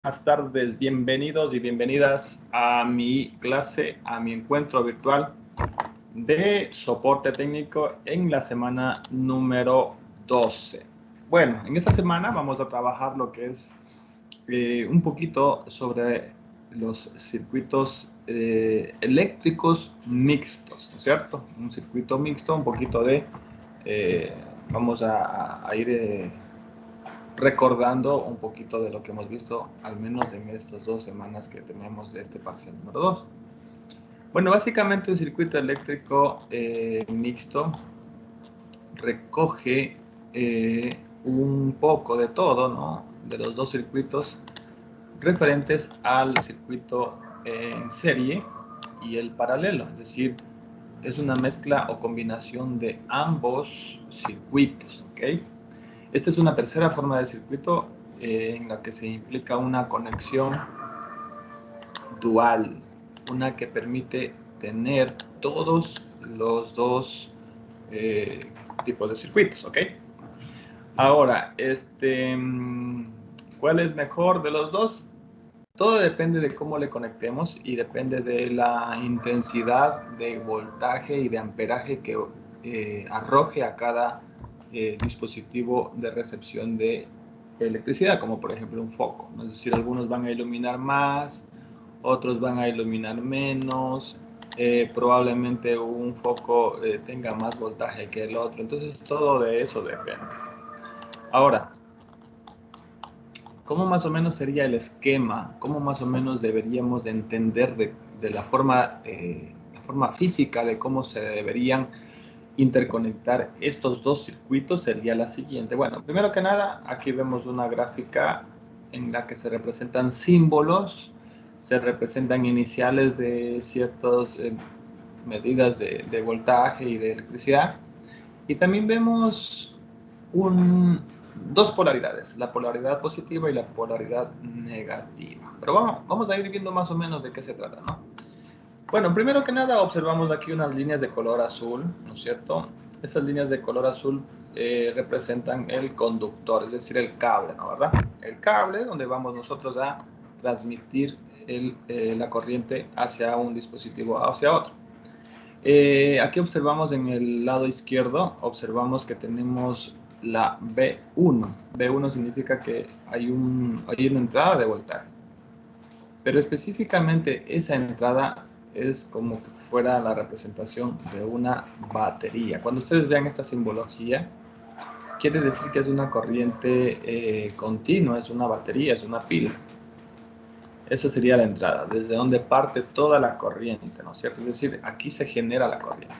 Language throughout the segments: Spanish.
Buenas tardes, bienvenidos y bienvenidas a mi clase, a mi encuentro virtual de soporte técnico en la semana número 12. Bueno, en esta semana vamos a trabajar lo que es un poquito sobre los circuitos eléctricos mixtos, ¿no es cierto? Un circuito mixto, un poquito de, vamos a ir recordando un poquito de lo que hemos visto, al menos en estas 2 semanas que tenemos de este parcial número 2. Bueno, básicamente un circuito eléctrico mixto recoge un poco de todo, ¿no? De los 2 circuitos referentes al circuito en serie y el paralelo, es decir, es una mezcla o combinación de ambos circuitos, ¿ok? Esta es una tercera forma de circuito en la que se implica una conexión dual, una que permite tener todos los 2 tipos de circuitos, ¿ok? Ahora, ¿cuál es mejor de los 2? Todo depende de cómo le conectemos y depende de la intensidad de voltaje y de amperaje que arroje a cada dispositivo de recepción de electricidad, como por ejemplo un foco, ¿no? Es decir, algunos van a iluminar más, otros van a iluminar menos, probablemente un foco tenga más voltaje que el otro, entonces todo de eso depende. Ahora, ¿cómo más o menos sería el esquema? ¿Cómo más o menos deberíamos de entender de la forma física de cómo se deberían interconectar estos 2 circuitos? Sería la siguiente. Bueno, primero que nada, aquí vemos una gráfica en la que se representan símbolos, se representan iniciales de ciertas medidas de voltaje y de electricidad. Y también vemos 2 polaridades, la polaridad positiva y la polaridad negativa. Pero vamos a ir viendo más o menos de qué se trata, ¿no? Bueno, primero que nada observamos aquí unas líneas de color azul, ¿no es cierto? Esas líneas de color azul representan el conductor, es decir, el cable, ¿no? ¿Verdad? El cable donde vamos nosotros a transmitir la corriente hacia un dispositivo, hacia otro. Aquí observamos en el lado izquierdo, observamos que tenemos la B1. B1 significa que hay una entrada de voltaje. Pero específicamente esa entrada es como que fuera la representación de una batería. Cuando ustedes vean esta simbología, quiere decir que es una corriente continua, es una batería, es una pila. Esa sería la entrada, desde donde parte toda la corriente, ¿no es cierto? Es decir, aquí se genera la corriente.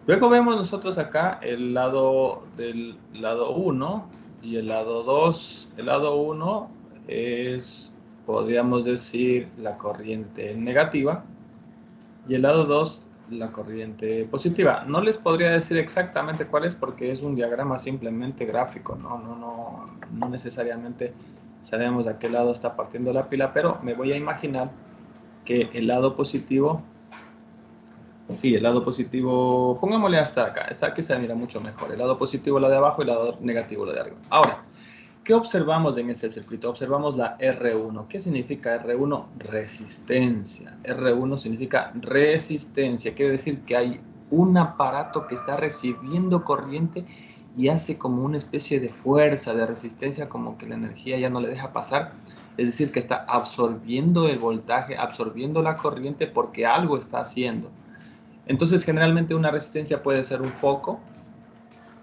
Luego vemos nosotros acá el lado del lado 1 y el lado 2. El lado 1 es, podríamos decir, la corriente negativa y el lado 2 la corriente positiva. No les podría decir exactamente cuál es porque es un diagrama simplemente gráfico, no necesariamente sabemos a qué lado está partiendo la pila, pero me voy a imaginar que el lado positivo, sí, el lado positivo, pongámosle hasta acá, aquí se mira mucho mejor, el lado positivo la de abajo y el lado negativo la de arriba. Ahora, ¿qué observamos en este circuito? Observamos la R1. ¿Qué significa R1? Resistencia. R1 significa resistencia. Quiere decir que hay un aparato que está recibiendo corriente y hace como una especie de fuerza, de resistencia, como que la energía ya no le deja pasar. Es decir, que está absorbiendo el voltaje, absorbiendo la corriente porque algo está haciendo. Entonces, generalmente una resistencia puede ser un foco,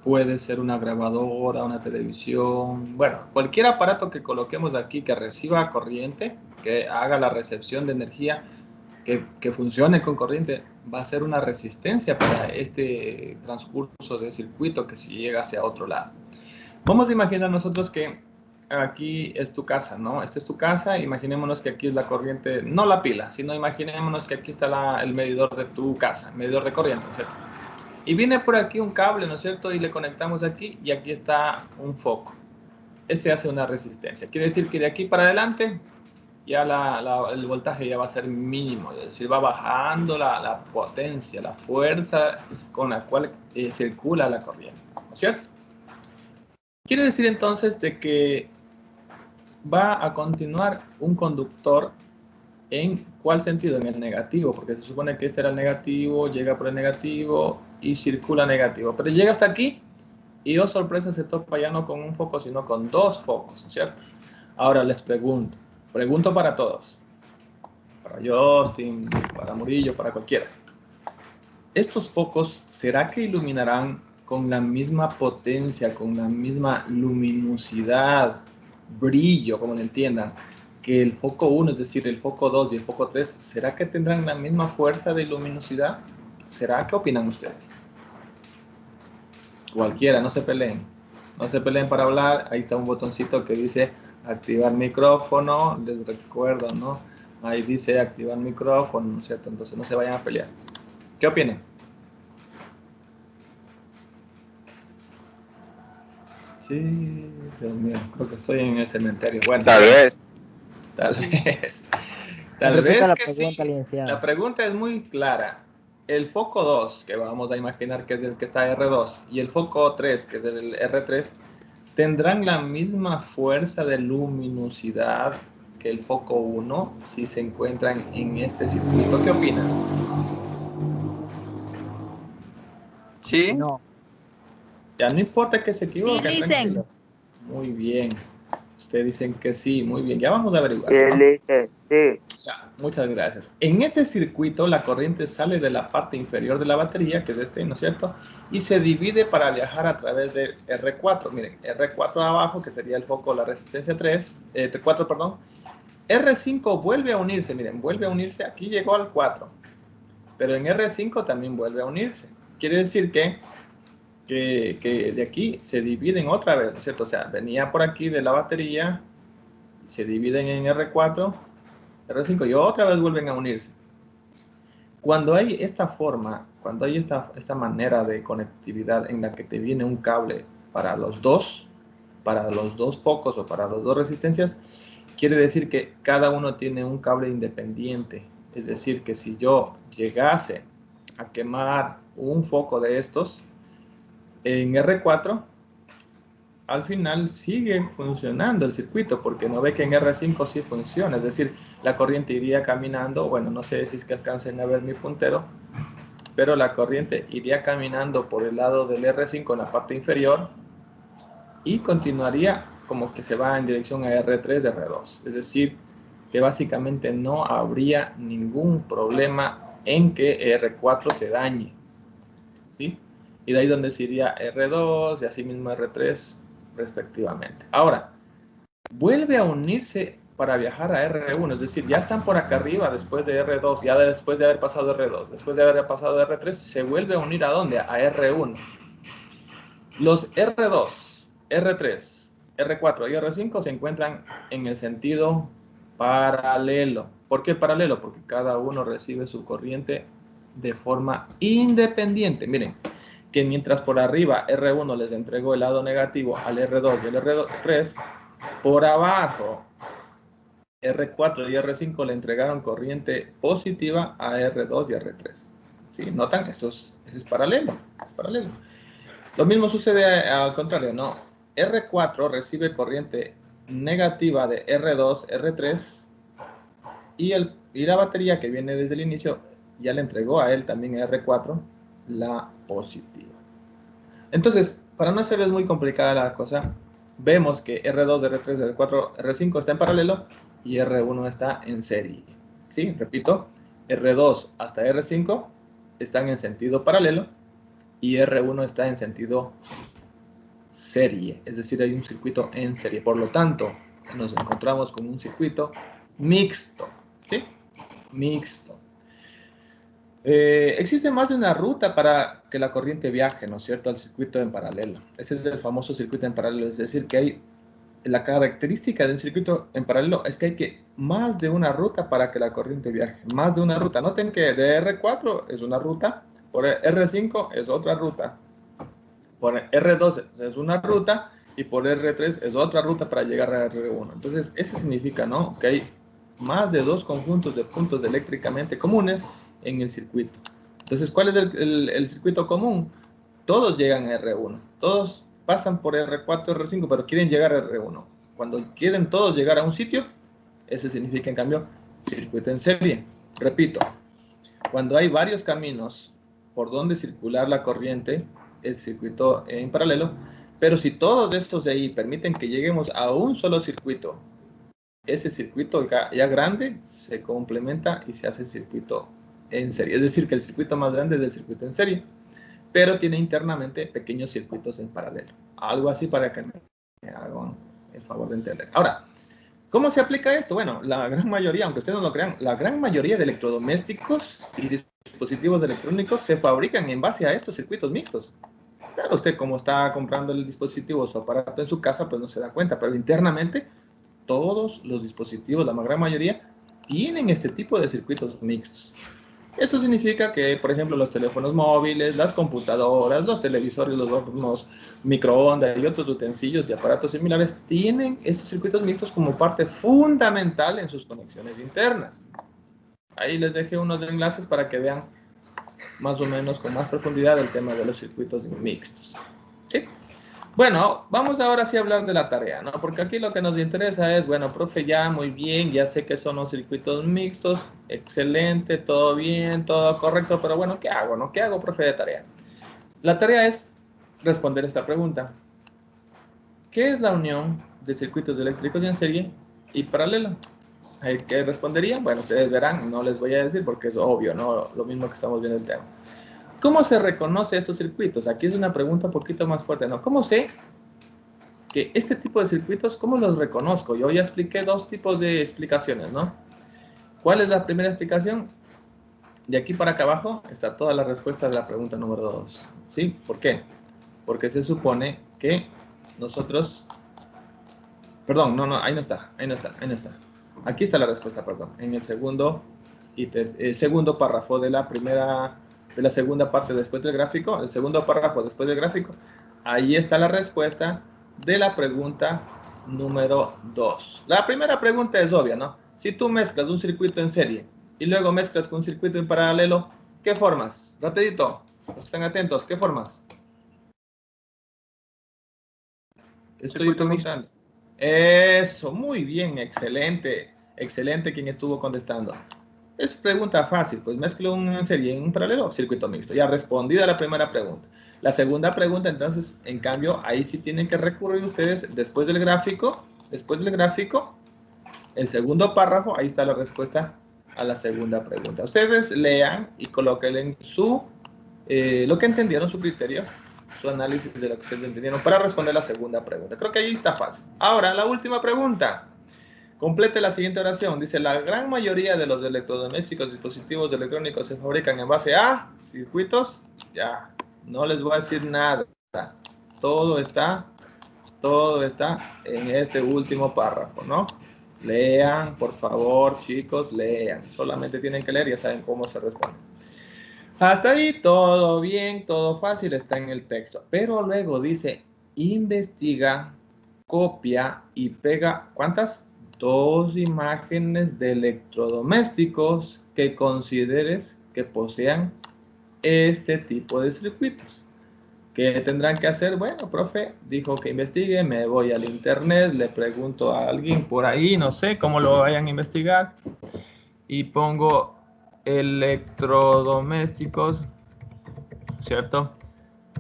puede ser una grabadora, una televisión, bueno, cualquier aparato que coloquemos aquí que reciba corriente, que haga la recepción de energía, que funcione con corriente, va a ser una resistencia para este transcurso de circuito que si llega hacia otro lado. Vamos a imaginar nosotros que aquí es tu casa, ¿no? Esta es tu casa, imaginémonos que aquí es la corriente, no la pila, sino imaginémonos que aquí está el medidor de tu casa, el medidor de corriente, ¿cierto? Y viene por aquí un cable, ¿no es cierto? Y le conectamos aquí y aquí está un foco. Este hace una resistencia. Quiere decir que de aquí para adelante ya el voltaje ya va a ser mínimo. Es decir, va bajando la potencia, la fuerza con la cual circula la corriente, ¿no es cierto? Quiere decir entonces de que va a continuar un conductor. ¿En cuál sentido? En el negativo, porque se supone que este era el negativo, llega por el negativo y circula negativo. Pero llega hasta aquí y, oh sorpresa, se topa ya no con un foco, sino con dos focos, ¿cierto? Ahora les pregunto para todos, para Justin, para Murillo, para cualquiera. ¿Estos focos será que iluminarán con la misma potencia, con la misma luminosidad, brillo, como lo entiendan, que el foco 1, es decir, el foco 2 y el foco 3? ¿Será que tendrán la misma fuerza de luminosidad? ¿Será? ¿Qué opinan ustedes? Cualquiera, no se peleen. No se peleen para hablar. Ahí está un botoncito que dice activar micrófono. Les recuerdo, ¿no? Ahí dice activar micrófono, ¿no es cierto? Entonces no se vayan a pelear. ¿Qué opinan? Sí, Dios mío, creo que estoy en el cementerio. Bueno, Tal vez. tal vez. Me Tal repita vez la que pregunta, sí. La licenciado. pregunta es muy clara. El foco 2, que vamos a imaginar que es el que está R2, y el foco 3, que es el R3, ¿tendrán la misma fuerza de luminosidad que el foco 1 si se encuentran en este circuito? ¿Qué opinan? Sí. No. Ya no importa que se Sí, equivoquen, dicen. tranquilos. Muy bien. Ustedes dicen que sí, muy bien. Ya vamos a averiguar, Y él ¿no? dice, sí. Ya, muchas gracias. En este circuito la corriente sale de la parte inferior de la batería, que es este, ¿no es cierto? Y se divide para viajar a través de R4. Miren, R4 abajo, que sería el foco, la resistencia 4, perdón. R5 vuelve a unirse, miren, vuelve a unirse. Aquí llegó al 4, pero en R5 también vuelve a unirse. Quiere decir que de aquí se dividen otra vez, ¿no es cierto? O sea, venía por aquí de la batería, se dividen en R4, R5 y otra vez vuelven a unirse. Cuando hay esta forma, cuando hay esta manera de conectividad en la que te viene un cable para los dos focos o para las dos resistencias, quiere decir que cada uno tiene un cable independiente. Es decir, que si yo llegase a quemar un foco de estos en R4, al final sigue funcionando el circuito, porque no ve que en R5 sí funciona, es decir, la corriente iría caminando, bueno, no sé si es que alcancen a ver mi puntero, pero la corriente iría caminando por el lado del R5 en la parte inferior y continuaría como que se va en dirección a R3 de R2, es decir, que básicamente no habría ningún problema en que R4 se dañe, ¿sí? Y de ahí donde se iría R2 y así mismo R3 respectivamente. Ahora, vuelve a unirse para viajar a R1, es decir, ya están por acá arriba después de R2, ya después de haber pasado R2, después de haber pasado R3, se vuelve a unir ¿a dónde? A R1. Los R2, R3, R4 y R5 se encuentran en el sentido paralelo. ¿Por qué paralelo? Porque cada uno recibe su corriente de forma independiente. Miren, que mientras por arriba R1 les entregó el lado negativo al R2 y al R3, por abajo R4 y R5 le entregaron corriente positiva a R2 y R3. ¿Sí? ¿Notan? Esto es paralelo. Es paralelo. Lo mismo sucede al contrario, ¿no? R4 recibe corriente negativa de R2, R3 y la batería que viene desde el inicio ya le entregó a él también a R4 la positiva. Entonces, para no hacerles muy complicada la cosa, vemos que R2, R3, R4, R5 está en paralelo y R1 está en serie. ¿Sí? Repito, R2 hasta R5 están en sentido paralelo y R1 está en sentido serie, es decir, hay un circuito en serie. Por lo tanto, nos encontramos con un circuito mixto, ¿sí? Mixto. Existe más de una ruta para que la corriente viaje, ¿no es cierto?, al circuito en paralelo. Ese es el famoso circuito en paralelo, es decir, que hay la característica del circuito en paralelo es que hay que más de una ruta para que la corriente viaje, más de una ruta. Noten que de R4 es una ruta, por R5 es otra ruta, por R2 es una ruta y por R3 es otra ruta para llegar a R1. Entonces, eso significa, ¿no?, que hay más de dos conjuntos de puntos eléctricamente comunes en el circuito. Entonces, ¿cuál es el circuito común? Todos llegan a R1, todos pasan por R4, R5, pero quieren llegar a R1. Cuando quieren todos llegar a un sitio, ese significa, en cambio, circuito en serie. Repito, cuando hay varios caminos por donde circular la corriente, es circuito en paralelo, pero si todos estos de ahí permiten que lleguemos a un solo circuito, ese circuito ya grande se complementa y se hace circuito en serie. Es decir, que el circuito más grande es el circuito en serie, pero tiene internamente pequeños circuitos en paralelo. Algo así para que me hagan el favor de entender. Ahora, ¿cómo se aplica esto? Bueno, la gran mayoría, aunque ustedes no lo crean, la gran mayoría de electrodomésticos y dispositivos electrónicos se fabrican en base a estos circuitos mixtos. Claro, usted como está comprando el dispositivo o su aparato en su casa, pues no se da cuenta, pero internamente todos los dispositivos, la gran mayoría, tienen este tipo de circuitos mixtos. Esto significa que, por ejemplo, los teléfonos móviles, las computadoras, los televisores, los hornos, microondas y otros utensilios y aparatos similares tienen estos circuitos mixtos como parte fundamental en sus conexiones internas. Ahí les dejé unos enlaces para que vean más o menos con más profundidad el tema de los circuitos mixtos. ¿Sí? Bueno, vamos ahora sí a hablar de la tarea, ¿no? Porque aquí lo que nos interesa es, bueno, profe, ya muy bien, ya sé que son los circuitos mixtos, excelente, todo bien, todo correcto, pero bueno, ¿qué hago, no? ¿Qué hago, profe, de tarea? La tarea es responder esta pregunta. ¿Qué es la unión de circuitos eléctricos en serie y paralelo? ¿Qué responderían? Bueno, ustedes verán, no les voy a decir porque es obvio, ¿no? Lo mismo que estamos viendo el tema. ¿Cómo se reconoce estos circuitos? Aquí es una pregunta un poquito más fuerte, ¿no? ¿Cómo sé que este tipo de circuitos, cómo los reconozco? Yo ya expliqué dos tipos de explicaciones, ¿no? ¿Cuál es la primera explicación? De aquí para acá abajo está toda la respuesta de la pregunta número 2. ¿Sí? ¿Por qué? Porque se supone que nosotros... Perdón, no, ahí no está. Aquí está la respuesta, perdón. En el segundo párrafo de la segunda parte después del gráfico, el segundo párrafo después del gráfico, ahí está la respuesta de la pregunta número 2. La primera pregunta es obvia, ¿no? Si tú mezclas un circuito en serie y luego mezclas con un circuito en paralelo, ¿qué formas? Rapidito, estén atentos, ¿qué formas? Estoy preguntando. Eso, muy bien, excelente. Excelente quien estuvo contestando. Es pregunta fácil, pues mezclo en serie en un paralelo, circuito mixto. Ya respondida la primera pregunta. La segunda pregunta, entonces, en cambio, ahí sí tienen que recurrir ustedes después del gráfico, el segundo párrafo, ahí está la respuesta a la segunda pregunta. Ustedes lean y coloquen en lo que entendieron, su criterio, su análisis de lo que ustedes entendieron para responder la segunda pregunta. Creo que ahí está fácil. Ahora, la última pregunta. Complete la siguiente oración. Dice, la gran mayoría de los electrodomésticos, dispositivos electrónicos se fabrican en base a circuitos. Ya, no les voy a decir nada. Todo está en este último párrafo, ¿no? Lean, por favor, chicos, lean. Solamente tienen que leer y ya saben cómo se responde. Hasta ahí todo bien, todo fácil, está en el texto. Pero luego dice, investiga, copia y pega, ¿cuántas? 2 imágenes de electrodomésticos que consideres que posean este tipo de circuitos. ¿Qué tendrán que hacer? Bueno, profe, dijo que investigue, me voy al internet, le pregunto a alguien por ahí, no sé cómo lo vayan a investigar, y pongo electrodomésticos, ¿cierto?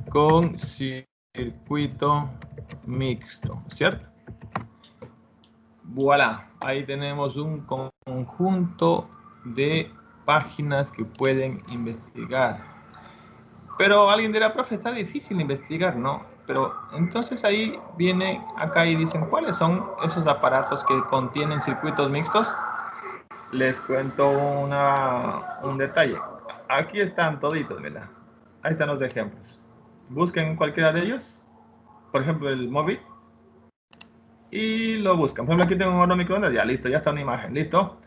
Con circuito mixto, ¿cierto? Voilà, ahí tenemos un conjunto de páginas que pueden investigar. Pero alguien dirá, profe, está difícil investigar, ¿no? Pero entonces ahí viene acá y dicen, ¿cuáles son esos aparatos que contienen circuitos mixtos? Les cuento un detalle. Aquí están toditos, ¿verdad? Ahí están los ejemplos. Busquen cualquiera de ellos, por ejemplo el móvil, y lo buscan. Por ejemplo, aquí tengo un horno microondas, ya listo, ya está una imagen, listo.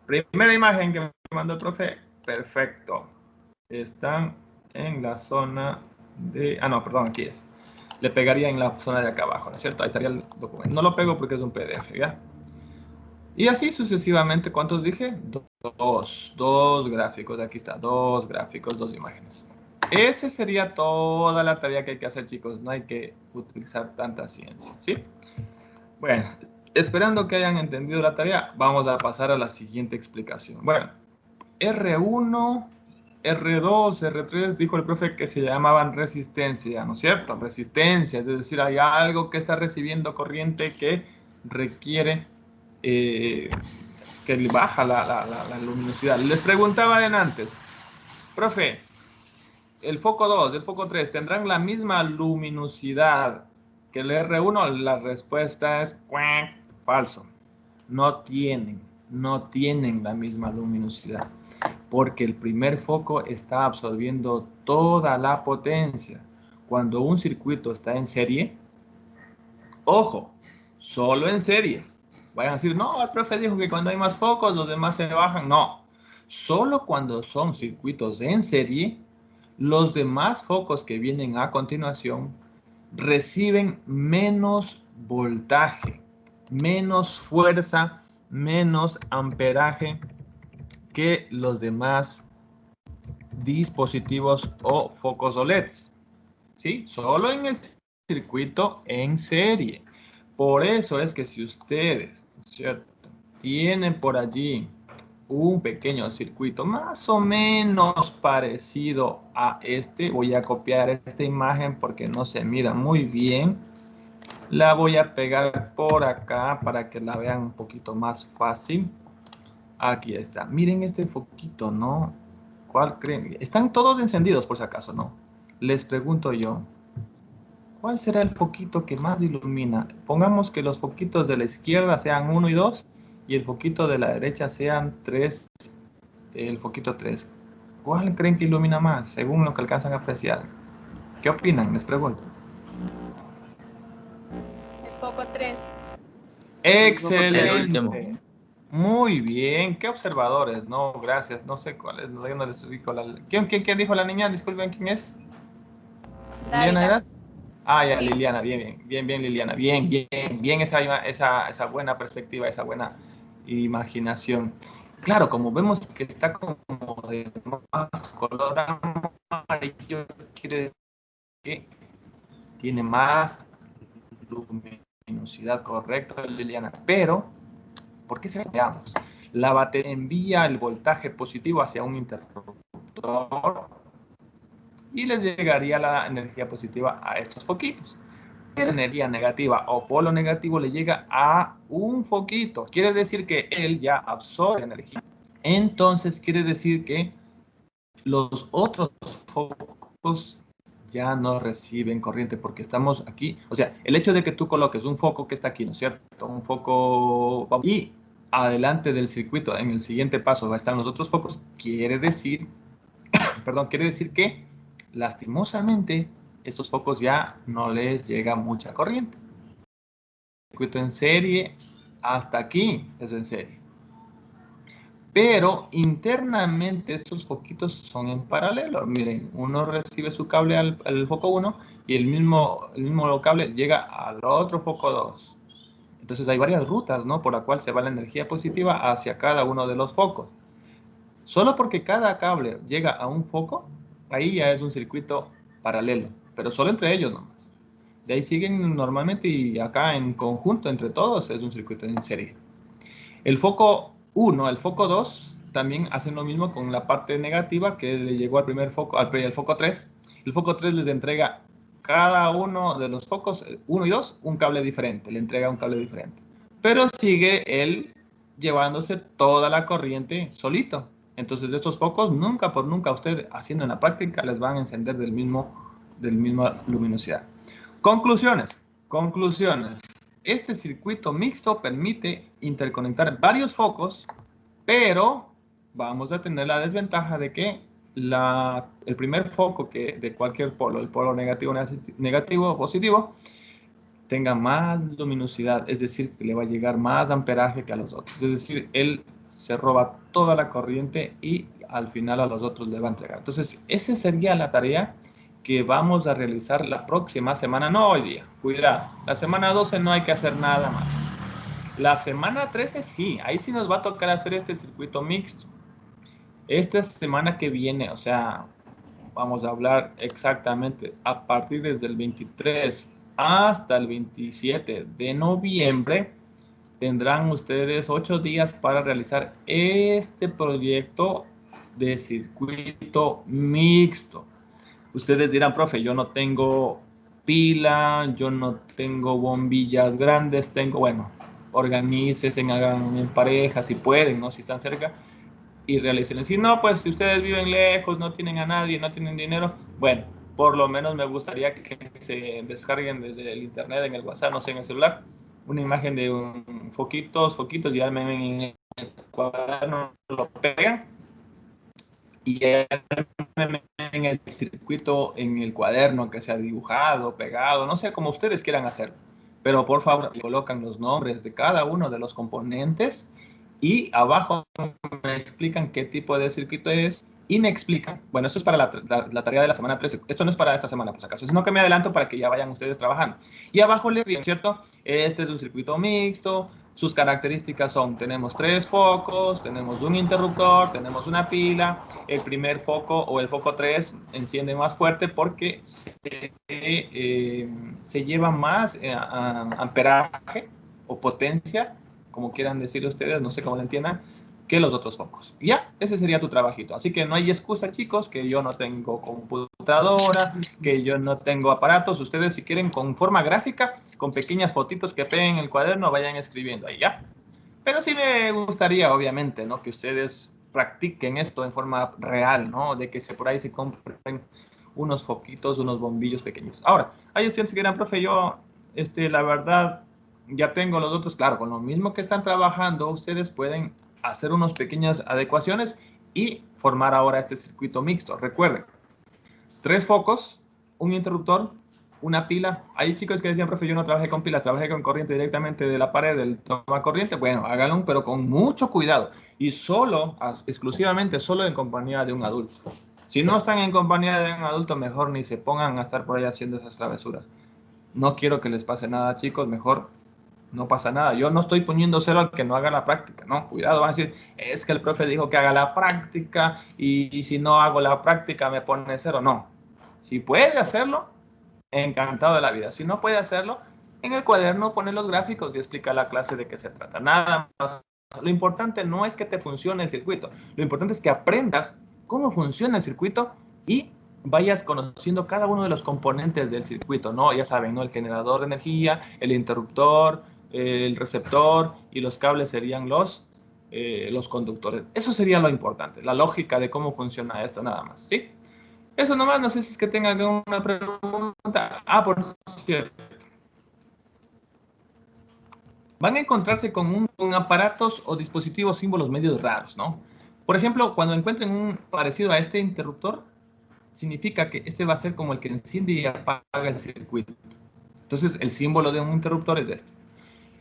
Primera imagen que me mandó el profe, perfecto. Están en la zona de... Ah, no, perdón, aquí es. Le pegaría en la zona de acá abajo, ¿no es cierto? Ahí estaría el documento. No lo pego porque es un PDF, ¿ya? Y así sucesivamente, ¿cuántos dije? Dos gráficos, aquí está, 2 gráficos, 2 imágenes. Esa sería toda la tarea que hay que hacer, chicos. No hay que utilizar tanta ciencia, ¿sí? Bueno, esperando que hayan entendido la tarea, vamos a pasar a la siguiente explicación. Bueno, R1, R2, R3, dijo el profe que se llamaban resistencia, ¿no es cierto? Resistencia, es decir, hay algo que está recibiendo corriente que requiere que le baja la luminosidad. Les preguntaba de antes, profe, el foco 2, el foco 3, ¿tendrán la misma luminosidad que el R1? La respuesta es falso. No tienen la misma luminosidad, porque el primer foco está absorbiendo toda la potencia. Cuando un circuito está en serie, ojo, solo en serie. Vayan a decir, no, el profe dijo que cuando hay más focos, los demás se bajan. No, solo cuando son circuitos en serie, los demás focos que vienen a continuación reciben menos voltaje, menos fuerza, menos amperaje que los demás dispositivos o focos OLEDs. ¿Sí? Solo en el circuito en serie. Por eso es que si ustedes, ¿cierto?, tienen por allí un pequeño circuito más o menos parecido a este, voy a copiar esta imagen porque no se mira muy bien. La voy a pegar por acá para que la vean un poquito más fácil. Aquí está. Miren este foquito, ¿no? ¿Cuál creen? Están todos encendidos por si acaso, ¿no? Les pregunto yo, ¿cuál será el foquito que más ilumina? Pongamos que los foquitos de la izquierda sean 1 y 2 y el foquito de la derecha sean 3, el foquito 3. ¿Cuál creen que ilumina más, según lo que alcanzan a apreciar? ¿Qué opinan? Les pregunto. El foco 3. Excelente. Muy bien. Qué observadores. No, gracias. No sé cuál es. No les ubico ¿Quién dijo la niña? Disculpen, ¿quién es? ¿Liliana eras? Ah, ya, sí. Liliana. Bien, Liliana. Bien esa buena perspectiva, esa buena imaginación. Claro, como vemos que está como de más color amarillo, quiere decir que tiene más luminosidad, correcto, Liliana. Pero, ¿por qué se veamos? La batería envía el voltaje positivo hacia un interruptor y les llegaría la energía positiva a estos foquitos. La energía negativa o polo negativo le llega a un foquito. Quiere decir que él ya absorbe energía. Entonces, quiere decir que los otros focos ya no reciben corriente porque estamos aquí. O sea, el hecho de que tú coloques un foco que está aquí, ¿no es cierto? Un foco y adelante del circuito, en el siguiente paso están los otros focos, quiere decir que lastimosamente estos focos ya no les llega mucha corriente. El circuito en serie hasta aquí es en serie. Pero internamente estos foquitos son en paralelo. Miren, uno recibe su cable al foco 1 y el mismo cable llega al otro foco 2. Entonces hay varias rutas, ¿no?, por la cual se va la energía positiva hacia cada uno de los focos. Solo porque cada cable llega a un foco, ahí ya es un circuito paralelo, pero solo entre ellos nomás. De ahí siguen normalmente y acá en conjunto entre todos es un circuito en serie. El foco 1, el foco 2 también hacen lo mismo con la parte negativa que le llegó al primer foco, al foco 3. El foco 3 les entrega cada uno de los focos, 1 y 2, un cable diferente, le entrega un cable diferente. Pero sigue él llevándose toda la corriente solito. Entonces estos focos nunca por nunca usted haciendo en la práctica les van a encender del misma luminosidad. Conclusiones. Este circuito mixto permite interconectar varios focos, pero vamos a tener la desventaja de que el primer foco de cualquier polo, el polo negativo o positivo, tenga más luminosidad, es decir, que le va a llegar más amperaje que a los otros. Es decir, él se roba toda la corriente y al final a los otros le va a entregar. Entonces, esa sería la tarea que vamos a realizar la próxima semana, no hoy día, cuidado, la semana 12 no hay que hacer nada más. La semana 13 sí, ahí sí nos va a tocar hacer este circuito mixto. Esta semana que viene, o sea, vamos a hablar exactamente a partir desde el 23 hasta el 27 de noviembre tendrán ustedes 8 días para realizar este proyecto de circuito mixto. Ustedes dirán, profe, yo no tengo pila, yo no tengo bombillas grandes, bueno, organícense, hagan en pareja si pueden, ¿no? Si están cerca y realicen. Si no, pues si ustedes viven lejos, no tienen a nadie, no tienen dinero, bueno, por lo menos me gustaría que se descarguen desde el internet, en el WhatsApp, no sé, en el celular, una imagen de foquitos, y armen en el cuaderno, lo pegan y en el circuito, en el cuaderno que sea dibujado, pegado, no sé, como ustedes quieran hacer. Pero por favor, colocan los nombres de cada uno de los componentes y abajo me explican qué tipo de circuito es y me explican, bueno, esto es para la tarea de la semana 13, esto no es para esta semana por si acaso, sino que me adelanto para que ya vayan ustedes trabajando. Y abajo les digo, ¿cierto? Este es un circuito mixto, sus características son, tenemos 3 focos, tenemos un interruptor, tenemos una pila, el primer foco o el foco 3 enciende más fuerte porque se lleva más amperaje o potencia, como quieran decir ustedes, no sé cómo lo entiendan, que los otros focos. Y ya, ese sería tu trabajito. Así que no hay excusa, chicos, que yo no tengo computadora, que yo no tengo aparatos. Ustedes, si quieren, con forma gráfica, con pequeñas fotitos que peguen en el cuaderno, vayan escribiendo ahí, ¿ya? Pero sí me gustaría, obviamente, ¿no? Que ustedes practiquen esto en forma real, ¿no? De que por ahí se compren unos foquitos, unos bombillos pequeños. Ahora, hay estudiantes que dirán, profe, yo, la verdad, ya tengo los otros, claro, con lo mismo que están trabajando, ustedes pueden hacer unas pequeñas adecuaciones y formar ahora este circuito mixto. Recuerden, 3 focos, un interruptor, una pila. Hay chicos que decían, profe, yo no trabajé con pilas, trabajé con corriente directamente de la pared del toma corriente. Bueno, háganlo, pero con mucho cuidado y solo, exclusivamente, solo en compañía de un adulto. Si no están en compañía de un adulto, mejor ni se pongan a estar por ahí haciendo esas travesuras. No quiero que les pase nada, chicos, mejor no pasa nada. Yo no estoy poniendo cero al que no haga la práctica, no, cuidado, van a decir, es que el profe dijo que haga la práctica y si no hago la práctica me pone cero. No, si puede hacerlo, encantado de la vida. Si no puede hacerlo, en el cuaderno pone los gráficos y explica la clase de qué se trata. Nada más. Lo importante no es que te funcione el circuito, lo importante es que aprendas cómo funciona el circuito y vayas conociendo cada uno de los componentes del circuito, ¿no? Ya saben, ¿no? El generador de energía, el interruptor, el receptor y los cables serían los conductores. Eso sería lo importante, la lógica de cómo funciona esto nada más, ¿sí? Eso nomás, no sé si es que tengan alguna pregunta. Ah, por cierto. Van a encontrarse con aparatos o dispositivos símbolos medios raros, ¿no? Por ejemplo, cuando encuentren un parecido a este interruptor, significa que este va a ser como el que enciende y apaga el circuito. Entonces, el símbolo de un interruptor es este.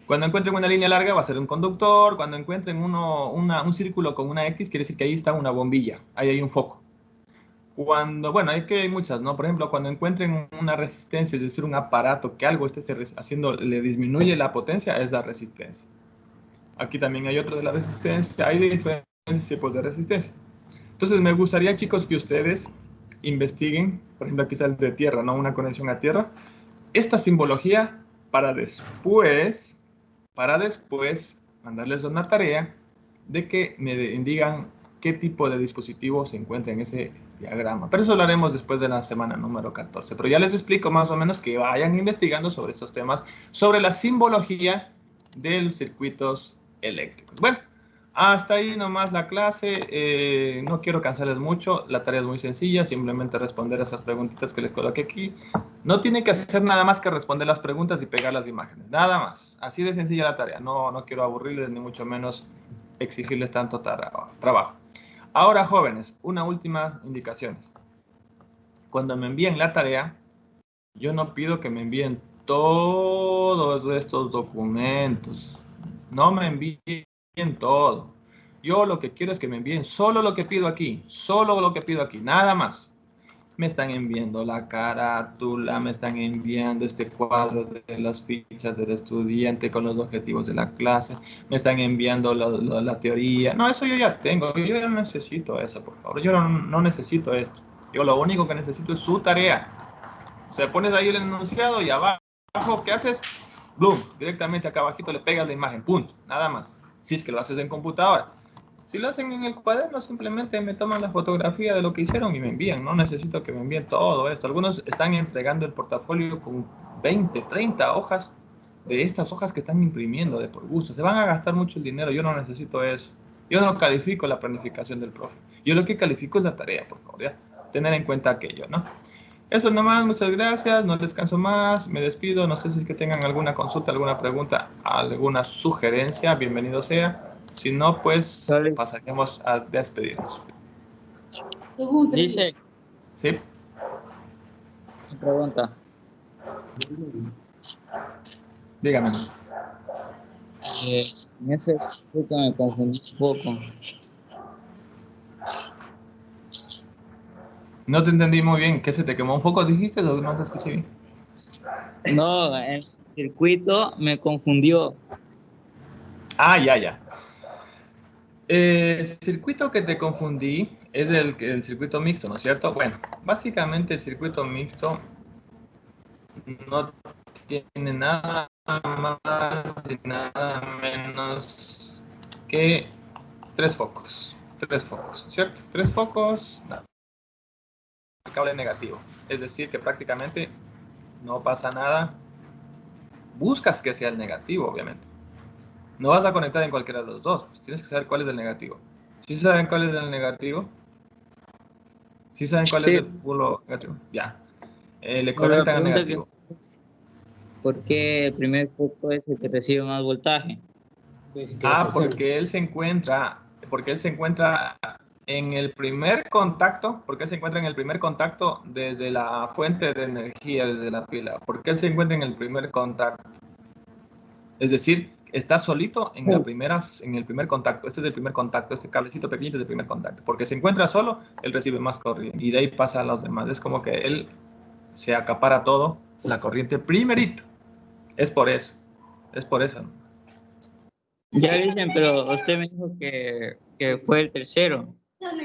Cuando encuentren una línea larga va a ser un conductor. Cuando encuentren un círculo con una X, quiere decir que ahí está una bombilla. Ahí hay un foco. Bueno, hay muchas, ¿no? Por ejemplo, cuando encuentren una resistencia, es decir, un aparato que algo esté haciendo, le disminuye la potencia, es la resistencia. Aquí también hay otro de la resistencia. Hay diferentes tipos de resistencia. Entonces, me gustaría, chicos, que ustedes investiguen, por ejemplo, aquí sale de tierra, ¿no? Una conexión a tierra. Esta simbología para después mandarles una tarea de que me digan qué tipo de dispositivo se encuentra en ese diagrama. Pero eso lo haremos después de la semana número 14. Pero ya les explico más o menos que vayan investigando sobre estos temas, sobre la simbología de los circuitos eléctricos. Bueno, hasta ahí nomás la clase. No quiero cansarles mucho. La tarea es muy sencilla. Simplemente responder a esas preguntitas que les coloqué aquí. No tiene que hacer nada más que responder las preguntas y pegar las imágenes. Nada más. Así de sencilla la tarea. No quiero aburrirles ni mucho menos exigirles tanto trabajo. Ahora, jóvenes, una última indicación. Cuando me envíen la tarea, yo no pido que me envíen todos estos documentos. No me envíen todo. Yo lo que quiero es que me envíen solo lo que pido aquí. Solo lo que pido aquí. Nada más. Me están enviando la carátula, me están enviando este cuadro de las fichas del estudiante con los objetivos de la clase, me están enviando la teoría. No, eso yo ya tengo, yo no necesito eso, por favor, yo no necesito esto. Yo lo único que necesito es su tarea. O sea, pones ahí el enunciado y abajo trabajo, ¿qué haces? Boom, directamente acá abajito le pegas la imagen, punto, nada más. Si es que lo haces en computadora. Si lo hacen en el cuaderno, simplemente me toman la fotografía de lo que hicieron y me envían. No necesito que me envíen todo esto. Algunos están entregando el portafolio con 20, 30 hojas de estas hojas que están imprimiendo de por gusto. Se van a gastar mucho el dinero. Yo no necesito eso. Yo no califico la planificación del profe. Yo lo que califico es la tarea, por favor, ¿ya? Tener en cuenta aquello, ¿no? Eso nomás, muchas gracias, no descanso más, me despido, no sé si es que tengan alguna consulta, alguna pregunta, alguna sugerencia, bienvenido sea. Si no, pues Solo pasaremos a despedirnos. dice, ¿Sí? una pregunta. Dígame. En ese punto me confundí un poco. No te entendí muy bien, ¿qué se te quemó un foco, dijiste o no te escuché bien? No, el circuito me confundió. Ah, ya. El circuito que te confundí es el circuito mixto, ¿no es cierto? Bueno, básicamente el circuito mixto no tiene nada más y nada menos que tres focos, ¿cierto? Tres focos, no, cable negativo, es decir que prácticamente no pasa nada. Buscas que sea el negativo, obviamente. No vas a conectar en cualquiera de los dos, pues tienes que saber cuál es el negativo. ¿Sí saben cuál es el negativo? ¿Sí saben cuál es Sí, el polo negativo? Ya. Le pero la conectan al pregunta que negativo. ¿por qué el primer foco es el que recibe más voltaje? Ah, porque él se encuentra en el primer contacto, porque él se encuentra en el primer contacto desde la fuente de energía, desde la pila. Porque él se encuentra en el primer contacto. Es decir, está solito en el primer contacto. Este es el primer contacto, este cablecito pequeñito es el primer contacto. Porque se encuentra solo, él recibe más corriente. Y de ahí pasa a los demás. Es como que él se acapara todo, la corriente primerito. Es por eso. Es por eso, ¿no? Ya dicen, pero usted me dijo que fue el tercero,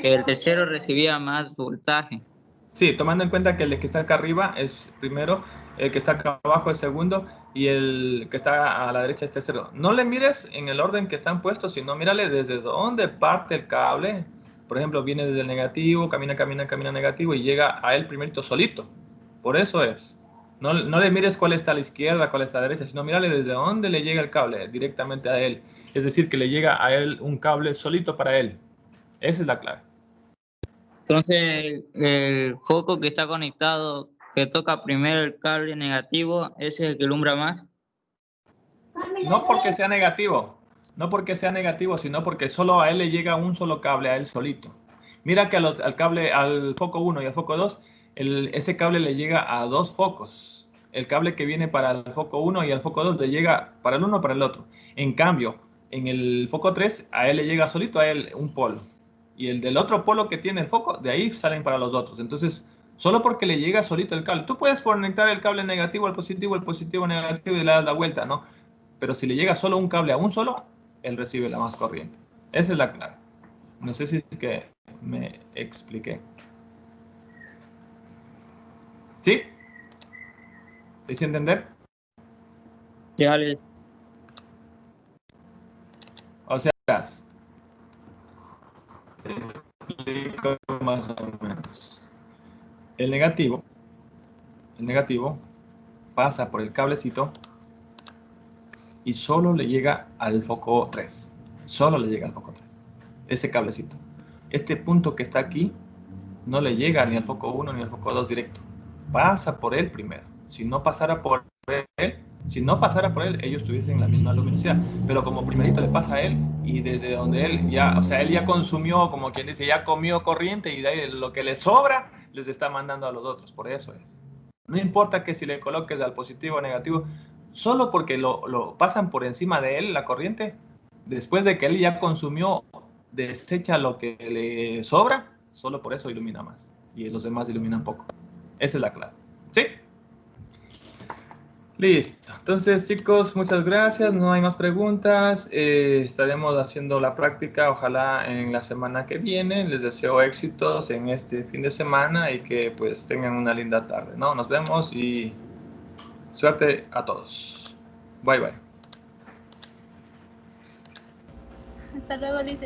que el tercero recibía más voltaje. Sí, tomando en cuenta que el que está acá arriba es primero, el que está acá abajo es segundo y el que está a la derecha es tercero. No le mires en el orden que están puestos, sino mírale desde dónde parte el cable. Por ejemplo, viene desde el negativo, camina negativo y llega a él primerito solito. Por eso es. No le mires cuál está a la izquierda, cuál está a la derecha, sino mírale desde dónde le llega el cable directamente a él. Es decir, que le llega a él un cable solito para él. Esa es la clave. Entonces, el foco que está conectado, que toca primero el cable negativo, ese es el que alumbra más. No porque sea negativo, no porque sea negativo, sino porque solo a él le llega un solo cable, a él solito. Mira que al cable, al foco 1 y al foco 2, ese cable le llega a dos focos. El cable que viene para el foco 1 y al foco 2 le llega para el uno para el otro. En cambio, en el foco 3, a él le llega solito a él un polo. Y el del otro polo que tiene el foco, de ahí salen para los otros. Entonces, solo porque le llega solito el cable. Tú puedes conectar el cable negativo al positivo, el positivo negativo y le das la vuelta, ¿no? Pero si le llega solo un cable a un solo, él recibe la más corriente. Esa es la clave. No sé si es que me expliqué. ¿Sí? ¿Te hice entender? Ya le O sea, explico más o menos. El negativo pasa por el cablecito y solo le llega al foco 3. Solo le llega al foco 3. Ese cablecito. Este punto que está aquí no le llega ni al foco 1 ni al foco 2 directo. Pasa por él primero. Si no pasara por él, ellos tuviesen la misma luminosidad. Pero como primerito le pasa a él y desde donde él ya, o sea, él ya consumió, como quien dice, ya comió corriente y de ahí lo que le sobra les está mandando a los otros. Por eso es. No importa que si le coloques al positivo o negativo, solo porque lo pasan por encima de él la corriente, después de que él ya consumió, desecha lo que le sobra, solo por eso ilumina más. Y los demás iluminan poco. Esa es la clave. ¿Sí? Listo. Entonces, chicos, muchas gracias. No hay más preguntas. Estaremos haciendo la práctica, ojalá en la semana que viene. Les deseo éxitos en este fin de semana y que pues tengan una linda tarde, ¿no? Nos vemos y Suerte a todos. Bye, bye. Hasta luego, dice.